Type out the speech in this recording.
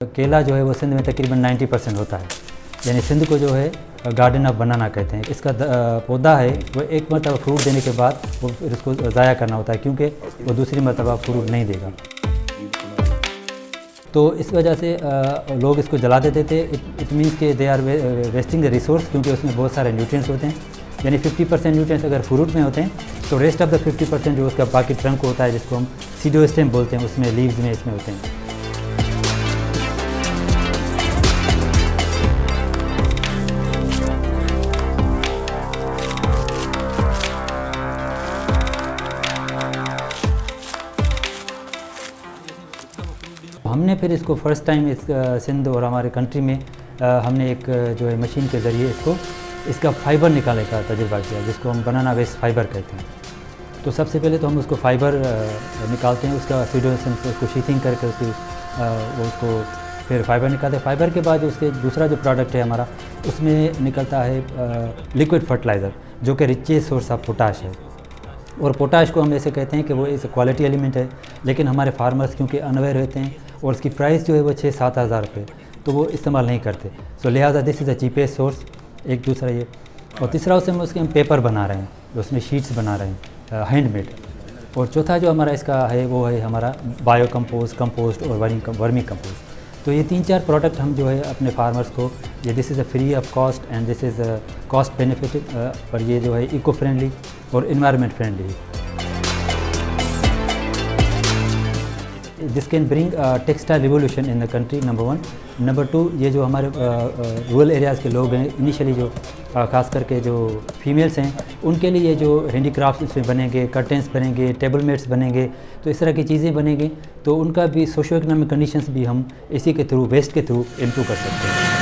केला जो है वो सिंध में तकरीबन 90% होता है, यानी सिंध को जो है गार्डन ऑफ बनाना कहते हैं। इसका पौधा है वो एक मरतबा फ्रूट देने के बाद वो फिर उसको ज़ाया करना होता है, क्योंकि वो दूसरी मरतबा फ्रूट नहीं देगा। तो इस वजह से लोग इसको जला देते थे। इट मीन्स के they are wasting the resource, क्योंकि उसमें बहुत सारे न्यूट्रिएंट्स होते हैं। यानी 50% न्यूट्रिएंट्स अगर फ्रूट में होते हैं तो रेस्ट ऑफ द 50% जो उसका बाकी ट्रंक होता है, जिसको हम सीडोस्टेम बोलते हैं, उसमें लीव्स में इसमें होते हैं। हमने फिर इसको फ़र्स्ट टाइम इस सिंध और हमारे कंट्री में हमने एक जो है मशीन के ज़रिए इसका फ़ाइबर निकालने का तजुर्बा किया, जिसको हम बनाना वेस्ट फ़ाइबर कहते हैं। तो सबसे पहले तो हम उसको फ़ाइबर निकालते हैं, उसका सीडोस्टेम से उसको शीथिंग करके उसको फिर फ़ाइबर निकालते हैं। फ़ाइबर के बाद उसके दूसरा जो प्रोडक्ट है हमारा, उसमें निकलता है लिक्विड फर्टिलाइज़र, जो कि रिचेस्ट सोर्स ऑफ पोटाश है। और पोटाश को हम ऐसे कहते हैं कि वो इस क्वालिटी एलिमेंट है, लेकिन हमारे फार्मर्स क्योंकि अनअवेयर रहते हैं और उसकी प्राइस जो है वो 6-7 हज़ार रुपये, तो वो इस्तेमाल नहीं करते। सो लिहाजा this is the cheapest source. एक दूसरा ये, और तीसरा हम पेपर बना रहे हैं, उसमें शीट्स बना रहे हैं हैंडमेड। और चौथा जो हमारा इसका है वो है हमारा बायो कंपोस्ट और वर्मी कंपोस्ट। तो ये 3-4 प्रोडक्ट हम जो है अपने फार्मर्स को, ये this is a free of cost and this is cost benefit, और ये जो है इको फ्रेंडली और environment friendly. This can bring textile revolution in the country, number 1। Number 2, ये जो हमारे रूरल एरियाज़ के लोग हैं, इनिशियली जो ख़ास करके जो फीमेल्स हैं, उनके लिए जो हैंडीक्राफ्ट्स इसमें बनेंगे, कर्टेंस बनेंगे, टेबल मेट्स बनेंगे, तो इस तरह की चीज़ें बनेंगी, तो उनका भी सोशो इकोनॉमिक कंडीशंस भी हम इसी के थ्रू, वेस्ट के थ्रू इम्प्रूव कर सकते हैं।